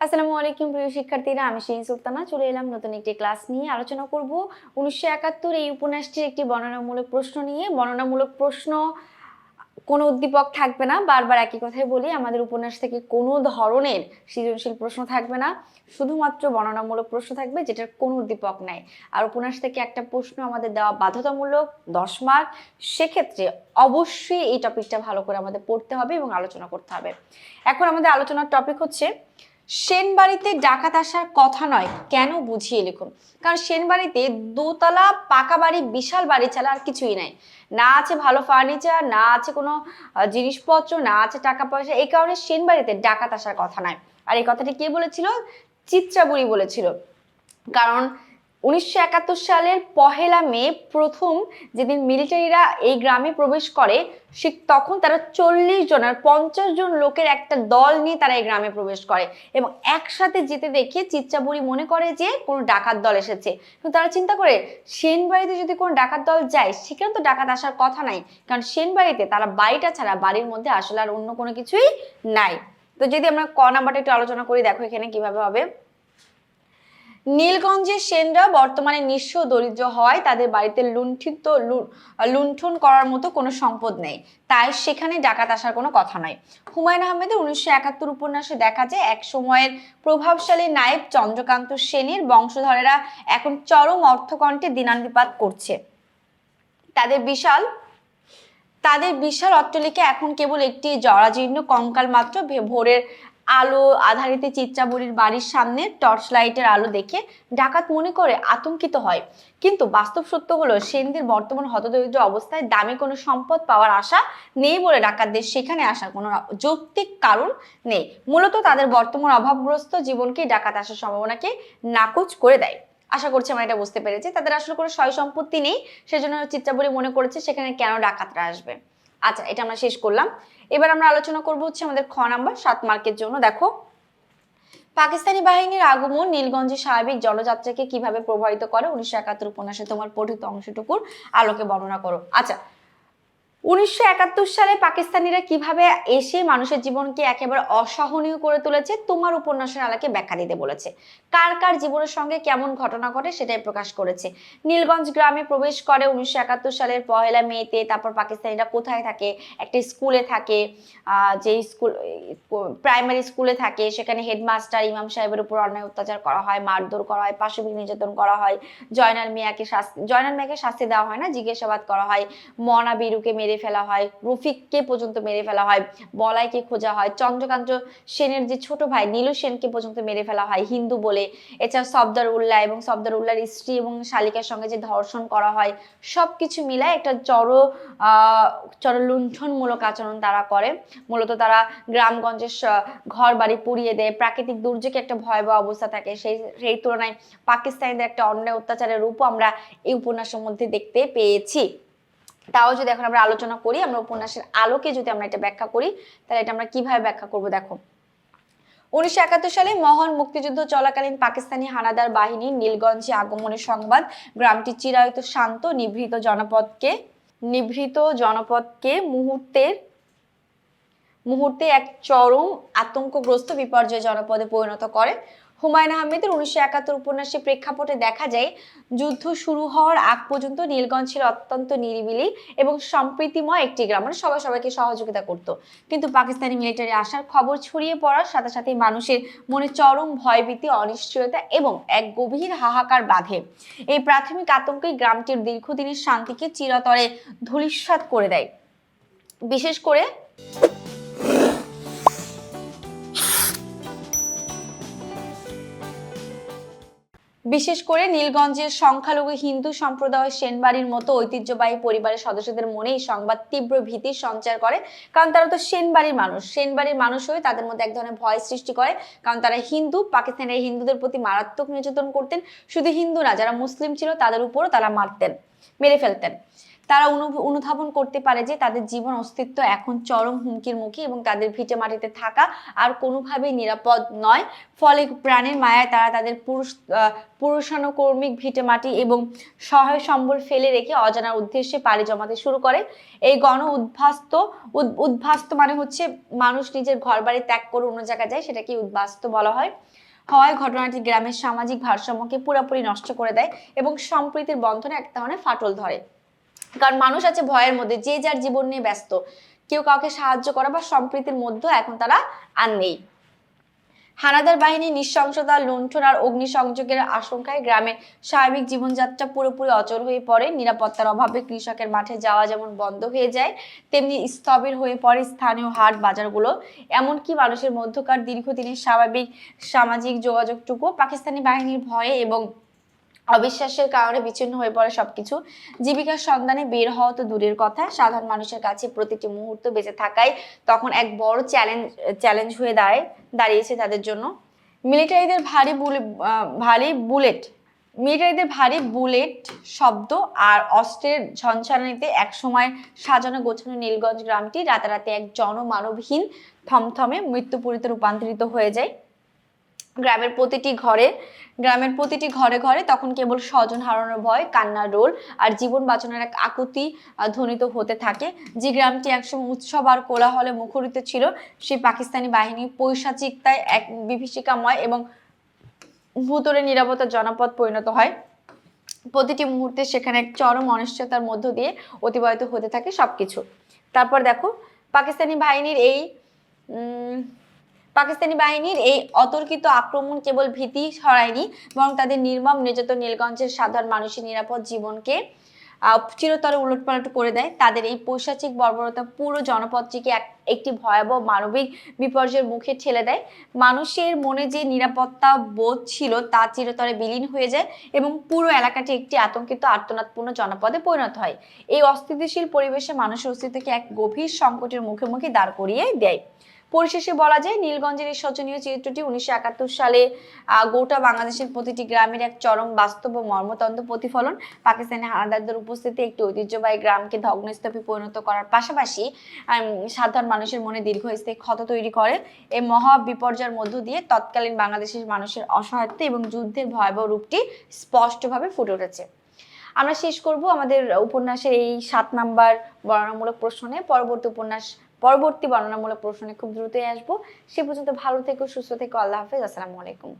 আসসালামু আলাইকুম প্রিয় শিক্ষার্থীরা, আমি শিরিন সুলতানা চলে এলাম নতুন একটি ক্লাস নিয়ে। আলোচনা করব 1971 এই উপন্যাসটির একটি বর্ণনামূলক প্রশ্ন নিয়ে। বর্ণনামূলক প্রশ্ন কোনো উদ্দীপক থাকবে না, বারবার একই কথাই বলি, আমাদের উপন্যাস থেকে কোনো ধরনের সৃজনশীল প্রশ্ন থাকবে না, শুধুমাত্র বর্ণনামূলক প্রশ্ন থাকবে যেটার কোনো উদ্দীপক নাই। আর উপন্যাস থেকে একটা প্রশ্ন আমাদের দেওয়া বাধ্যতামূলক, 10 মার্ক। সেক্ষেত্রে অবশ্যই এই টপিকটা ভালো করে আমাদের পড়তে হবে এবং আলোচনা করতে হবে। এখন আমাদের আলোচনার টপিক হচ্ছে সেন বাড়িতে ডাকাত আসার কথা নয়, কেন বুঝিয়ে লিখুন। কারণ সেন বাড়িতে দোতলা পাকা বাড়ি, বিশাল বাড়ি ছাড়া আর কিছুই নাই। না আছে ভালো ফার্নিচার, না আছে কোনো জিনিসপত্র, না আছে টাকা পয়সা। এই কারণে সেন বাড়িতে ডাকাত আসার কথা নয়। আর এই কথাটি কে বলেছিল? চিত্রা বুড়ি বলেছিল। কারণ 1971 সালের 1 মে প্রথম যেদিন মিলিটারিরা এই গ্রামে প্রবেশ করে, তখন তারা 40 জন আর 50 জন লোকের একটা দল নিয়ে তারা এই গ্রামে প্রবেশ করে এবং একসাথে যেতে দেখে চিত্রা বুড়ি মনে করে যে কোনো ডাকাত দল এসেছে। কিন্তু তারা চিন্তা করে সেন বাড়িতে যদি কোনো ডাকাত দল যায় সেখানে তো ডাকাত আসার কথা নাই, কারণ সেন বাড়িতে তারা বাড়িটা ছাড়া বাড়ির মধ্যে আসলে আর অন্য কোনো কিছুই নাই। তো যদি আমরা ক নাম্বারটা একটু আলোচনা করি, দেখো এখানে কিভাবে হবে। নীলগঞ্জের সেনরা বর্তমানে নিঃস্ব দরিদ্র হয়, তাদের বাড়িতে লুণ্ঠন করার মতো কোনো সম্পদ নেই, তাই সেখানে ডাকাত আসার কোনো কথা নয়। হুমায়ুন আহমেদের 1971 উপন্যাসে দেখা যায় এক সময়ের প্রভাবশালী নায়েব চন্দ্রকান্ত সেনের বংশধরেরা এখন চরম অর্থকণ্ঠে দিনাতিপাত করছে। তাদের বিশাল অট্টালিকা এখন কেবল একটি জরাজীর্ণ কঙ্কাল মাত্র। ভোরের আলো আধারিতে চিত্রাবুড়ির বাড়ির সামনে টর্চ লাইটের আলো দেখে ডাকাত মনে করে আতঙ্কিত হয়। কিন্তু বাস্তব সত্য হলো সেনদের বর্তমান হতদরিদ্র অবস্থায় দামি কোনো সম্পদ পাওয়ার আশা নেই বলে ডাকাতদের সেখানে আসার কোনো যৌক্তিক কারণ নেই। মূলত তাদের বর্তমান অভাবগ্রস্ত জীবনকে ডাকাত আসার সম্ভাবনাকে নাকচ করে দেয়। আশা করছি আমরা এটা বুঝতে পেরেছি। তাদের আসলে কোনো সয় সম্পত্তি নেই, সেজন্য চিত্রাবলী মনে করেছে সেখানে কেন ডাকাতরা আসবে। আচ্ছা, এটা আমরা শেষ করলাম। এবার আমরা আলোচনা করবো হচ্ছে আমাদের খ নাম্বার 7 মার্কের জন্য। দেখো, পাকিস্তানি বাহিনীর আগমন নীলগঞ্জের স্বাভাবিক জলযাত্রাকে কিভাবে প্রভাবিত করে 1971 উপন্যাসে তোমার পঠিত অংশটুকুর আলোকে বর্ণনা করো। আচ্ছা, 1971 সালে পাকিস্তানিরা কিভাবে এসে মানুষের জীবনকে একেবারে অসহনীয় করে তুলেছে তোমার উপন্যাসের আলোকে ব্যাখ্যা দিতে বলেছে। কার কার জীবনের সঙ্গে কেমন ঘটনা ঘটে সেটাই প্রকাশ করেছে। নীলগঞ্জ গ্রামে প্রবেশ করে 1971 সালের 1 মেতে। তারপর পাকিস্তানিরা কোথায় থাকে? একটা স্কুলে থাকে, যে স্কুল প্রাইমারি স্কুলে থাকে। সেখানে হেডমাস্টার ইমাম সাহেবের উপর অন্যায় অত্যাচার করা হয়, মারধর করা হয়, পাশবিক নির্যাতন করা হয়। জয়নাল মিয়াকে শাস্তি দেওয়া হয় না, জিজ্ঞাসাবাদ করা হয়। মনা বীরুকে মেরে ফেলা হয়, রফিককে পর্যন্ত মেরে ফেলা হয়, বলাইকে খোঁজা হয়, চন্দ্রকান্ত সেনের যে ছোট ভাই নীলু সেনকে পর্যন্ত মেরে ফেলা হয় হিন্দু বলে। এছাড়া সফদর উল্লাহ এবং সফদর উল্লাহর স্ত্রী এবং শালিকার সঙ্গে যে ধর্ষণ করা হয়, সবকিছু মিলায় একটা লুণ্ঠনমূলক আচরণ তারা করে। মূলত তারা গ্রামগঞ্জের ঘর বাড়ি পুড়িয়ে দেয়। প্রাকৃতিক দুর্যোগে একটা ভয়াবহ অবস্থা থাকে, সেই তুলনায় পাকিস্তানিদের একটা অন্যায় অত্যাচারের রূপও আমরা এই উপন্যাসের মধ্যে দেখতে পেয়েছি। তাও যদি এখন আমরা আলোচনা করি, আমরা উপন্যাসের আলোকে যদি আমরা এটা ব্যাখ্যা করি, তাহলে এটা আমরা কিভাবে ব্যাখ্যা করব। দেখো, 1971 সালে মহান মুক্তিযুদ্ধ চলাকালীন পাকিস্তানি হানাদার বাহিনীর নীলগঞ্জে আগমনের সংবাদ গ্রামটি চিরায়ত শান্ত নিভৃত জনপদকে মুহূর্তে এক চরম আতঙ্কগ্রস্ত বিপর্যয় জনপদে পরিণত করে। হুমায়ুন আহমেদের 1971 উপন্যাসের প্রেক্ষাপটে দেখা যায় যুদ্ধ শুরু হওয়ার আগ পর্যন্ত নীলগঞ্জ ছিল অত্যন্ত নিরিবিলি এবং সম্প্রীতিময় একটি গ্রাম, মানে সবাই সবাইকে সহযোগিতা করত। কিন্তু পাকিস্তানি মিলিটারি আসার খবর ছড়িয়ে পড়ার সাথে সাথে মানুষের মনে চরম ভয়ভীতি, অনিশ্চয়তা এবং এক গভীর হাহাকার বাঁধে। এই প্রাথমিক আতঙ্কই গ্রামটির দীর্ঘদিনের শান্তিকে চিরতরে ধূলিসাৎ করে দেয়। বিশেষ করে নীলগঞ্জের সংখ্যালঘু হিন্দু সম্প্রদায় সেনবাড়ির মতো ঐতিহ্যবাহী পরিবারের সদস্যদের মনে এই সংবাদ তীব্র ভীতির সঞ্চার করে। কারণ তারা তো সেনবাড়ির মানুষ হয়ে তাদের মধ্যে এক ধরনের ভয় সৃষ্টি করে। কারণ তারা হিন্দু, পাকিস্তানের হিন্দুদের প্রতি মারাত্মক নির্যাতন করতেন। শুধু হিন্দু না, যারা মুসলিম ছিল তাদের উপরও তারা মেরে ফেলতেন। তারা অনুধাবন করতে পারে যে তাদের জীবন অস্তিত্ব এখন চরম হুমকির মুখে এবং তাদের ভিটে মাটিতে থাকা আর কোনোভাবেই নিরাপদ নয়। ফলে প্রাণের মায়ায় তারা তাদের পুরুষানুকর্মিক ভিটে মাটি এবং সহায় সম্বল ফেলে রেখে অজানার উদ্দেশ্যে পাড়ি জমাতে শুরু করে। এই গণ উদ্ভাস্ত মানে হচ্ছে মানুষ নিজের ঘর বাড়ি ত্যাগ করে অন্য জায়গায় যায়, সেটাকে উদ্বাস্ত বলা হয়। হওয়ায় ঘটনাটি গ্রামের সামাজিক ভারসাম্যকে পুরোপুরি নষ্ট করে দেয় এবং সম্প্রীতির বন্ধনে এক ধরনের ফাটল ধরে। কারণ মানুষ আছে ভয়ের মধ্যে, যে যার জীবন নিয়ে ব্যস্ত, কেউ কাউকে সাহায্য করা বা সম্প্রীতির মধ্যে এখন তারা আর নেই। হানাদার বাহিনী নৃশংসতা, লুণ্ঠন আর অগ্নিসংযোগের আশঙ্কায় গ্রামের স্বাভাবিক জীবনযাত্রা পুরোপুরি অচল হয়ে পড়ে। নিরাপত্তার অভাবে কৃষকের মাঠে যাওয়া যেমন বন্ধ হয়ে যায়, তেমনি স্থবির হয়ে পড়ে স্থানীয় হাট বাজারগুলো। এমনকি মানুষের মধ্যকার দীর্ঘদিনের স্বাভাবিক সামাজিক যোগাযোগটুকু পাকিস্তানি বাহিনীর ভয়ে এবং অবিশ্বাসের কারণে বিচ্ছিন্ন হয়ে পড়ে সবকিছু। জীবিকার সন্ধানে বের হওয়া তো দূরের কথা, সাধারণ মানুষের কাছে প্রতিটি মুহূর্ত বেঁচে থাকাই তখন এক বড় চ্যালেঞ্জ হয়ে দাঁড়িয়েছে তাদের জন্য। মিলিটারিদের ভারী বুলেট শব্দ আর অস্ত্রের ঝনঝনানিতে একসময় সাজানো গোছানো নীলগঞ্জ গ্রামটি রাতারাতি এক জনমানবহীন থমথমে মৃত্যুপুরীতে রূপান্তরিত হয়ে যায়। গ্রামের প্রতিটি ঘরে ঘরে তখন কেবল স্বজন হারানোর ভয়, কান্নার রোল আর জীবন বাঁচানোর এক আকুতি ধ্বনিত হতে থাকে। যে গ্রামটি একসময় উৎসব আর কোলাহলে মুখরিত ছিল, সেই পাকিস্তানি বাহিনীর পৈশাচিকতায় এক বিভীষিকাময় এবং ভূতরে নিরাপত্তার জনপদ পরিণত হয়। প্রতিটি মুহূর্তে সেখানে এক চরম অনিশ্চয়তার মধ্য দিয়ে অতিবাহিত হতে থাকে সবকিছু। তারপর দেখো, পাকিস্তানি বাহিনীর এই অতর্কিত আক্রমণ কেবল ভীতি ছড়ায়নি, বরং তাদের নির্মম নির্যাতন নীলগঞ্জের সাধারণ মানুষের নিরাপদ জীবনকে চিরতরে উলটপালট করে দেয়। তাদের এই পৈশাচিক বর্বরতা পুরো জনপদটিকে একটি ভয়াবহ মানবিক বিপর্যয়ের মুখে ঠেলে দেয়। মানুষের মনে যে নিরাপত্তা বোধ ছিল তা চিরতরে বিলীন হয়ে যায় এবং পুরো এলাকাটি একটি আতঙ্কিত আর্তনাদপূর্ণ জনপদে পরিণত হয়। এই অস্থিতিশীল পরিবেশে মানুষের অস্তিত্বকে এক গভীর সংকটের মুখোমুখি দাঁড় করিয়ে দেয়। পরিশেষে বলা যায়, নীলগঞ্জের এই শোচনীয় চিত্রটি 1971 সালে গোটা বাংলাদেশের প্রতিটি গ্রামের এক চরম বাস্তব ও মর্মতন্ত্র প্রতিফলন। পাকিস্তানি হানাদারদের উপস্থিতি একটি ঐতিহ্যবাহী গ্রামকে ধ্বংসস্তূপে পরিণত করার পাশাপাশি সাধারণ মানুষের মনে দীর্ঘস্থায়ী ক্ষত তৈরি করে। এই মহা বিপর্যয়ের মধ্য দিয়ে তৎকালীন বাংলাদেশের মানুষের অসহায়ত্ব এবং যুদ্ধের ভয়াবহ রূপটি স্পষ্টভাবে ফুটে উঠেছে। আমরা শেষ করব আমাদের উপন্যাসের এই 7 নাম্বার বর্ণনামূলক প্রশ্নে। পরবর্তী বর্ণনামূলক প্রশ্নে খুব দ্রুতই আসবো। সে পর্যন্ত ভালো থেকো, সুস্থ থেকো। আল্লাহ হাফেজ। আসসালামু আলাইকুম।